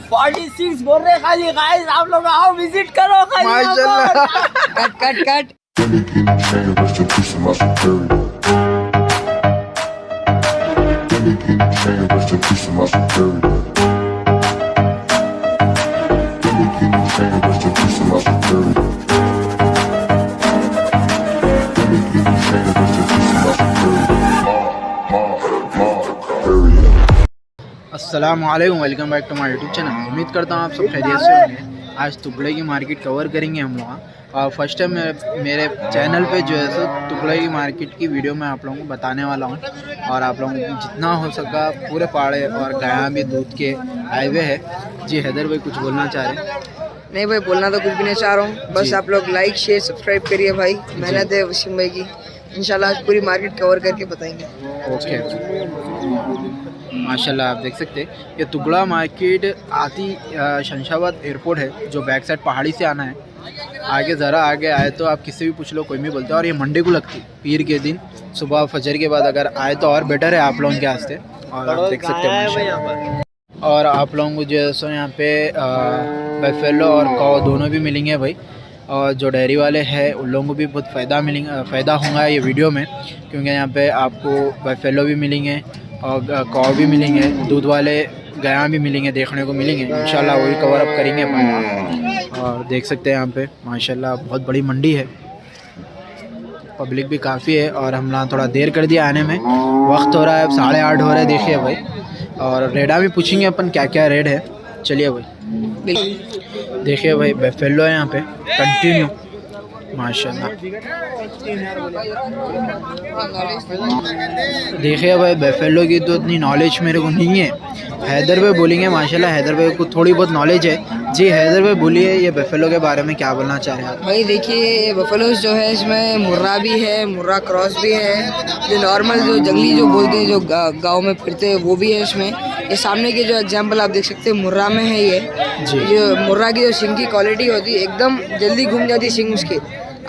46 बोल रहे खाली गाइस, आप लोग आओ विजिट करो खाली। माशाल्लाह। Cut cut cut. अस्सलामुअलैकुम, welcome back to my YouTube channel. उम्मीद करता हूँ आप सब खैरियत से होंगे। आज तुगड़े की मार्केट कवर करेंगे हम लोग। और फर्स्ट टाइम मेरे चैनल पे जो है सो तुगड़े की मार्केट की वीडियो मैं आप लोगों को बताने वाला हूँ। और आप लोगों को जितना हो सका पूरे पाड़े और गाया भी दूध के आए हुए है। जी हैदर भाई कुछ बोलना चाह रहे हैं? नहीं भाई, बोलना तो कुछ भी नहीं चाह रहा हूँ, बस आप लोग लाइक शेयर सब्सक्राइब करिए भाई। मेहनत है वसीम भाई की, इंशाल्लाह आज पूरी मार्केट कवर करके बताएंगे। ओके माशाल्लाह, आप देख सकते हैं ये तुगड़ा मार्केट आती शमशाबाद एयरपोर्ट है, जो बैक साइड पहाड़ी से आना है। आगे ज़रा आगे आए तो आप किसी भी पूछ लो, कोई भी बोलते हैं। और ये मंडे को लगती पीर के दिन सुबह फजर के बाद अगर आए तो और बेटर है आप लोगों के वास्ते। और आप देख सकते हैं और आप लोगों को जो है सो यहाँ पे बफेलो और काऊ दोनों भी मिलेंगे भाई। और जो डेयरी वाले हैं उन लोगों को भी बहुत फ़ायदा होगा ये वीडियो में, क्योंकि यहाँ पे आपको बफेलो भी मिलेंगे और काऊ भी मिलेंगे, दूध वाले गाया भी मिलेंगे, देखने को मिलेंगे। इंशाल्लाह वही कवर अप करेंगे अपन। और देख सकते हैं यहाँ पे माशाल्लाह बहुत बड़ी मंडी है, पब्लिक भी काफ़ी है। और हम लोग थोड़ा देर कर दिया आने में, वक्त हो रहा है अब 8:30 हो रहा है। देखिए भाई, और रेडा भी पूछेंगे अपन क्या क्या रेट है। चलिए भाई, देखिए भाई बफेलो है यहाँ पे कंटिन्यू माशाल्लाह। देखिए भाई बफेलो की तो इतनी नॉलेज मेरे को नहीं है, हैदर भाई बोलेंगे माशाल्लाह। हैदर भाई को थोड़ी बहुत नॉलेज है। जी हैदर भाई बोलिए, ये बफेलो के बारे में क्या बोलना चाह रहे हैं आप? भाई देखिए, बफेलो जो है इसमें मुर्रा भी है, मुर्रा क्रॉस भी है, जो नॉर्मल जो जंगली जो बोलते हैं जो गाँव में फिरते हैं वो भी है इसमें। ये सामने के जो एग्जाम्पल आप देख सकते हैं मुर्रा में है ये मुर्रा की जो सिंग की क्वालिटी होती है एकदम जल्दी घूम जाती है सिंग उसकी।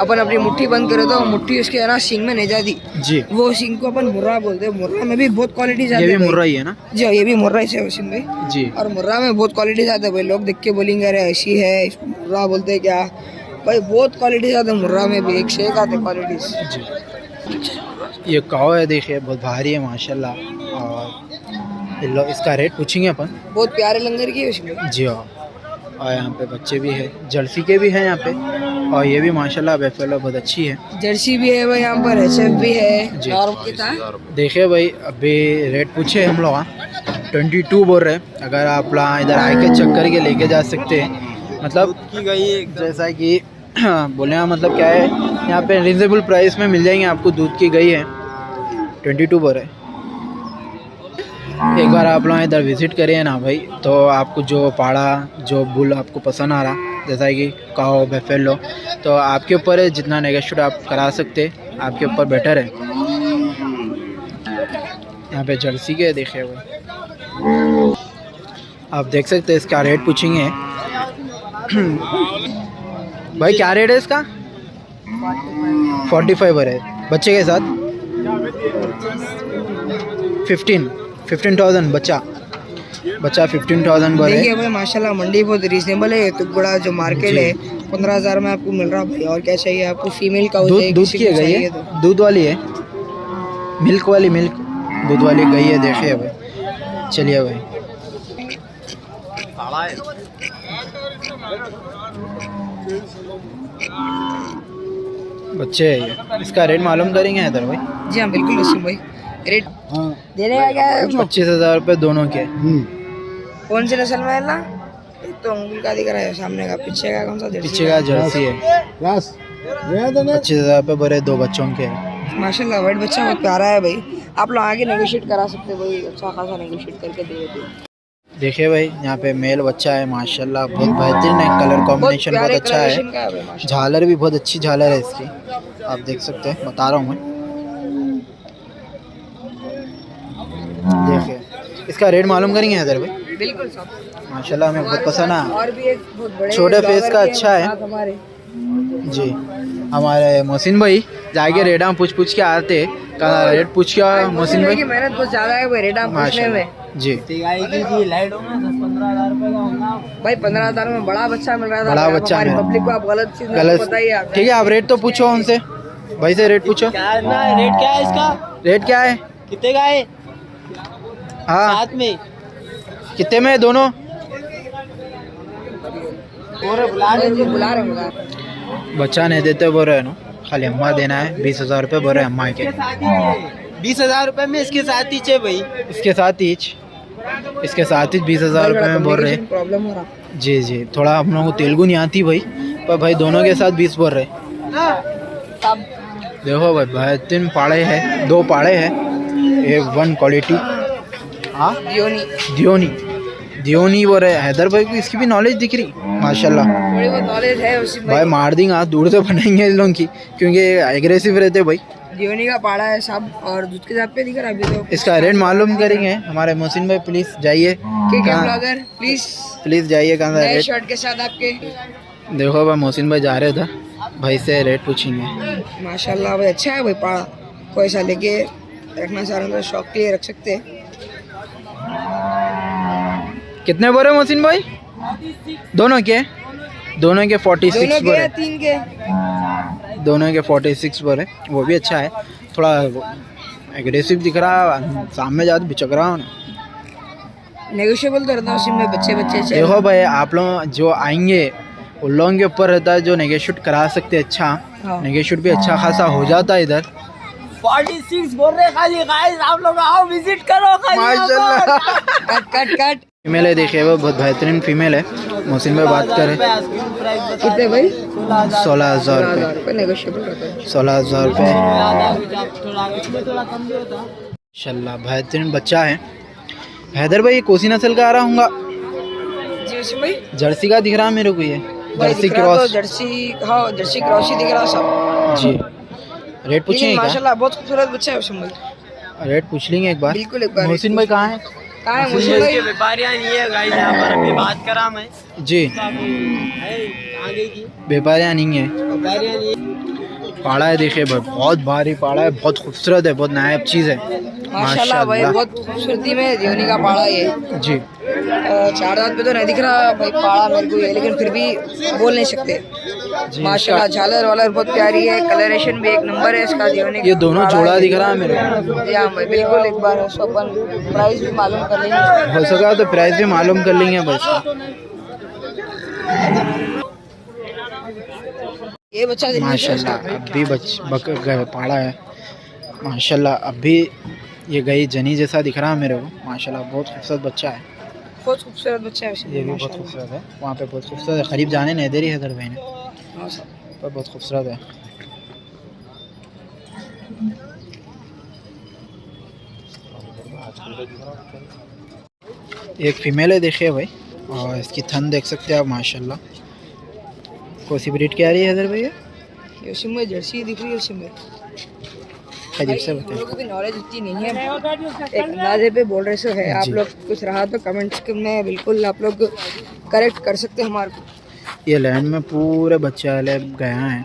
अपन अपनी मुट्ठी बंद करे तो मुट्ठी उसके है ना सिंग में नहीं जाती जी, वो सिंग को अपन मुर्रा बोलते हैं। मुर्रा में भी बहुत क्वालिटीज आती है। ये भी मुर्रा ही है ना? जी ये भी मुर्रा ही है वसीम भाई जी। और मुर्रा में बहुत क्वालिटीज आते हैं भाई, लोग देख के बोलेंगे अरे ऐसी है इसको मुर्रा बोलते हैं क्या। भाई बहुत क्वालिटीज आते हैं मुर्रा में भी, एक से एक आते क्वालिटीज जी। ये काऊ है देखिए, बहुत भारी है माशाल्लाह। और इसका रेट पूछेंगे अपन। बहुत प्यारे लंगर की है उसमें जी। हाँ, और यहाँ पे बच्चे भी है, जर्सी के भी हैं यहाँ पे। और ये भी माशाल्लाह बफेलो बहुत अच्छी है, जर्सी भी है भाई, यहाँ पर एचएफ भी है जी। और कितना देखिए भाई अभी रेट पूछे हम लोग 22 बोल रहे हैं। अगर आप इधर आके चेक करके लेके जा सकते हैं, मतलब की गई जैसा कि बोले मतलब क्या है, यहाँ पे रिजनेबल प्राइस में मिल जाएंगे आपको। दूध की गई है 22 बोल रहे हैं। एक बार आप लोग इधर विज़िट करिए ना भाई, तो आपको जो पाड़ा जो बुल आपको पसंद आ रहा, जैसा कि काऊ बफेलो, तो आपके ऊपर है, जितना नेगोशिएट आप करा सकते आपके ऊपर बेटर है। यहाँ पे जर्सी के देखिए भाई, आप देख सकते हैं। इसका रेट पूछेंगे भाई, क्या रेट है इसका? 45 है बच्चे के साथ 15,000 बच्चा 15,000 बोल रहे हैं भाई। माशाल्लाह मंडी बहुत रीजनेबल है। तो बड़ा जो मार्केट है 15,000 में आपको मिल रहा भाई। और क्या चाहिए आपको? फीमेल का दूध की गई है, दूध वाली है, मिल्क दूध वाली गई है। देखिए भाई, चलिए भाई बच्चे है ये। इसका रेट मालूम करेंगे इधर भाई? जी हाँ बिल्कुल वसीम भाई, रेट देने का क्या है? 25,000 रुपये दोनों के। कौन सी नस्ल में है ना? एक तो अंगुल का दिख रहा है सामने का, पीछे का कौन सा? पीछे का जर्सी है। 25,000 रुपये भरे, 2 बच्चों के। माशाल्लाह वाइट बच्चा बहुत प्यारा है भाई। आप लोग आगे नेगोशिएट करा सकते भाई, अच्छा खासा नेगोशिएट करके दे देते। देखिए भाई यहाँ पे मेल बच्चा है माशाल्लाह, बहुत बेहतरीन है, कलर कॉम्बिनेशन बहुत अच्छा है। झालर भी बहुत अच्छी झालर है इसकी, आप देख सकते हैं, बता रहा हूँ मैं। देखिए इसका रेट मालूम करेंगे हैदर भाई? बिल्कुल साहब, माशाल्लाह हमें बहुत पसंद है। और भी एक बहुत बड़े छोटे फेस का अच्छा है जी। हमारे मोहसिन भाई जाके रेडा पूछ के आते, रेट पूछ के मोहसिन भाई की मेहनत बहुत ज़्यादा है भाई रेडा पूछने में। जी आएगी जी लाइट होगा 10-15 हज़ार रुपए का होगा। भाई 15,000 में बड़ा बच्चा मिल रहा था। बड़ा अगर आप बच्चा हमारी मिल रहा। पब्लिक को आप गलत चीज गलत बताइए आप। ठीक है, आप रेट तो पूछो उनसे, भाई से रेट पूछो। क्या है ना रेट क्या है इसका? रेट क्या है? कितने का है? हाँ साथ में कितने में है दोनों? और बुला बुला रहे बच्चा नहीं देते बोल रहे हैं ना, खाली अम्मा देना है। 20,000 रुपये बोल रहे हैं अम्मा के। 20,000 रुपए में इसके साथ ही चाहिए भाई। इसके साथ ही 20,000 रुपये में बोल रहे हैं। प्रॉब्लम हो रहा। जी जी, थोड़ा हम लोगों को तेलुगु नहीं आती भाई, पर भाई दोनों के साथ 20 बोल रहे। देखो भाई बेहतरीन पाड़े हैं, 2 पाड़े हैं, एक 1 क्वालिटी। हाँ दियोनी बोल रहे। हैदर भाई को इसकी भी नॉलेज दिख रही माशाल्लाह। थोड़ी बहुत नॉलेज है उसी भाई मार देंगे हाथ, दूर से बनेंगे इन लोगों की, क्योंकि एग्रेसिव रहते भाई। दियोनी का पाड़ा है साहब, और दूध के साथ पे दिख रहा है अभी तो। इसका रेट मालूम करेंगे हमारे मोहसिन भाई, प्लीज जाइए। ब्लॉगर प्लीज जाइए कहाँ नए रेट। शर्ट के साथ आपके। देखो भाई मोहसिन भाई जा रहे थे, भाई से रेट पूछेंगे। माशाल्लाह भाई अच्छा है भाई पाड़ा, कोई सा लेके रखना चाह रहे हो तो शौक के लिए रख सकते हैं। कितने बोल रहे मोहसिन भाई? दोनों के 46 दोनों के बोल रहे। 3 के दोनों के 46 बोल रहे, वो भी अच्छा है। थोड़ा एग्रेसिव दिख रहा है, सामने जाते बिचक रहा हूँ ना। नेगोशिएबल तो रहता है उसी में, बच्चे चाहिए। देखो भाई आप लोग जो आएंगे उन लोगों के ऊपर रहता है, जो नेगोशिएट करा सकते हैं। अच्छा हाँ। नेगोशिएट भी अच्छा खासा हो जाता है इधर। 46 बोल रहे खाली गाइस, आप लोग आओ विजिट करो खाली। माशाल्लाह। कट फीमेल है, देखिए वो बहुत बेहतरीन फीमेल है। मोहसिन भाई बात करें कितने भाई? 16,000 रुपये। रुपये नेगोशिएबल रहता है। 16,000 रुपये थोड़ा कम भी होता। माशाल्लाह बेहतरीन बच्चा है। हैदर भाई ये कोसी नस्ल का आ रहा हूँगा, जी उसी भाई जर्सी का दिख रहा मेरे को, ये जर्सी तो क्रॉस। जर्सी क्रॉस ही दिख रहा सब जी रेट पूछेंगे क्या? माशाल्लाह बहुत खूबसूरत बच्चा है उसमें भाई। रेट पूछ लेंगे एक बार। बिल्कुल एक बार। मोहसिन भाई कहाँ है? कहाँ है मुझे भाई? व्यापारियाँ नहीं है गाइस यहाँ पर, अभी बात करा मैं। जी आगे की व्यापारियाँ नहीं है, व्यापारियाँ नहीं है। पाड़ा है देखिए भाई, बहुत भारी पाड़ा है, बहुत खूबसूरत है, बहुत नायाब चीज़ है माशाल्लाह भाई, बहुत खूबसूरती में दियोनी का पाड़ा ये। जी 4 दांत पे तो नहीं दिख रहा भाई पाड़ा मेरे को ये, लेकिन फिर भी बोल नहीं सकते। माशाल्लाह झालर वालर बहुत प्यारी है, कलरेशन भी एक नंबर है इसका दियोनी। ये दोनों जोड़ा दिख रहा है मेरे को। जी हाँ भाई बिल्कुल, एक बार उसको अपन प्राइस भी मालूम कर लेंगे। हो सका तो प्राइस भी मालूम कर लेंगे बस। ये बच्चा माशाल्लाह अभी पाड़ा है माशाल्लाह। अभी ये गई जनी जैसा दिख रहा है मेरे को माशाल्लाह, बहुत खूबसूरत बच्चा है। बहुत खूबसूरत बच्चा है ये भी बहुत खूबसूरत है, वहाँ पे बहुत खूबसूरत है। करीब जाने नहीं दे रही हैदर भाई ने, पर बहुत खूबसूरत है। एक फीमेल है देखिए भाई, और इसकी थन देख सकते हैं आप माशाल्लाह। कोसी ब्रीड क्या रही है हैदर भैया? ये उसी में जर्सी दिख रही है उसी में। अजीब से हम बताइए। लोगों की नॉलेज इतनी नहीं है, एक अंदाजे पे बोल रहे सो है। आप जी। लोग कुछ रहा तो कमेंट्स में बिल्कुल आप लोग करेक्ट कर सकते हैं हमारे को। ये लैंड में पूरे बच्चे वाले गया हैं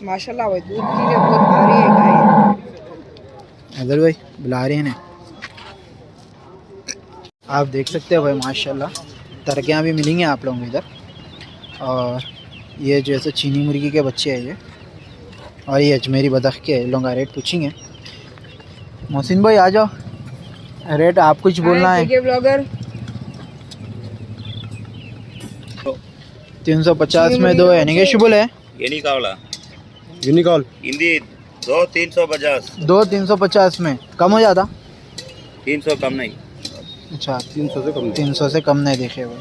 माशाल्लाह भाई, दूध के लिए बहुत भारी है गाय। हैदर भाई, बुला रहे हैं। आप देख सकते हैं भाई माशाल्लाह, तरकियाँ भी मिलेंगी आप लोगों को इधर। और ये जैसे चीनी मुर्गी के बच्चे हैं ये, और ये अजमेरी बदख के लोग रेट पूछेंगे। मोहसिन भाई आ जाओ, रेट आप कुछ बोलना है। ब्लॉगर 350 में 2 है, नेगोशिएबल है। यूनिकॉल हिंदी 2-350 2 350 में कम हो जाता। 300 कम नहीं। अच्छा 300 से कम 300 से कम नहीं देखे वो।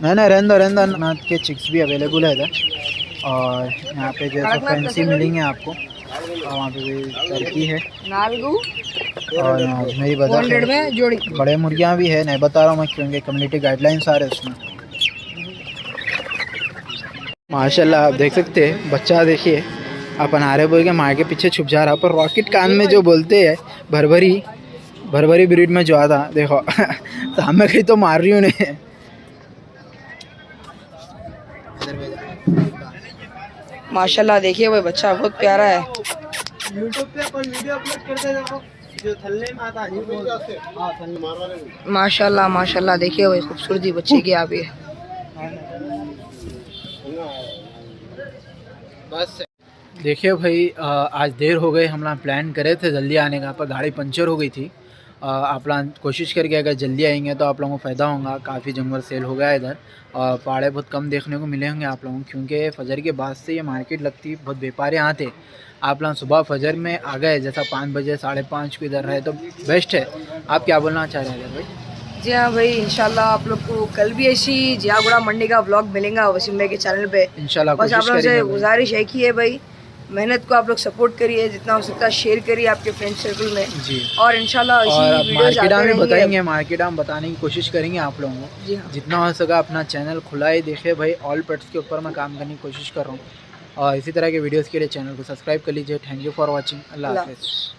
नहीं रहने दो नाथ के चिक्स भी अवेलेबल है इधर। और यहाँ पे जैसे फैंसी मिलेंगे आपको, और वहाँ पे भी टर्की है, नालगू और यहाँ अजमेरी बदख 100 है। में जोड़ी। बड़े मुर्गियाँ भी है, नहीं बता रहा हूँ मैं क्योंकि कम्युनिटी गाइडलाइंस आ रहे हैं उसमें। माशाल्लाह आप देख सकते हैं बच्चा, देखिए अपन आ रहे बोल के माँ के पीछे छुप जा रहा, पर रॉकेट कान में जो बोलते हैं भरभरी ब्रीड में जो आता देखो सामने कहीं तो मार रही हूँ उन्हें। माशाल्लाह देखिए भाई बच्चा बहुत प्यारा है। यूट्यूब पे अपन वीडियो अपलोड करते देखो। जो थल्ले माता जी बोल हाँ थल्ले माशाल्लाह माशाल्लाह, देखिए भाई खूबसूरती बच्चे की आप ये। बस देखिए भाई आज देर हो गई, हम लोग प्लान करे थे जल्दी आने का, पर गाड़ी पंचर हो गई थी। आप लोग कोशिश करके अगर जल्दी आएंगे तो आप लोगों को फ़ायदा होगा। काफ़ी जंगल सेल हो गया इधर और पहाड़े बहुत कम देखने को मिले होंगे आप लोगों को, क्योंकि फजर के बाद से ये मार्केट लगती, बहुत व्यापारी यहाँ थे। आप लोग सुबह फजर में आ गए, जैसा 5 बजे 5:30 को इधर रहे तो बेस्ट है। आप क्या बोलना चाह रहे हैं भाई? जी हाँ भाई, इंशाल्लाह आप लोग को कल भी ऐसी जियागुड़ा मंडी का व्लॉग मिलेगा वसीम भाई के चैनल पे। इंशाल्लाह बस आप कोशिश लोगों से करेंगे। गुजारिश है कि है भाई, मेहनत को आप लोग सपोर्ट करिए, जितना हो सकता है शेयर करिए आपके फ्रेंड सर्कल में जी, और इंशाल्लाह और इसी वीडियोस मार्केट आते में बताएंगे, रहेंगे। मार्केट में बताने की कोशिश करेंगे आप लोगों को। जी हाँ, जितना हो सका अपना चैनल खुला ही देखे भाई। ऑल पेट्स के ऊपर मैं काम करने की कोशिश कर रहा हूँ और इसी तरह के वीडियोस के लिए चैनल को सब्सक्राइब कर लीजिए। Thank you for watching. Allah Allah हाफिज़।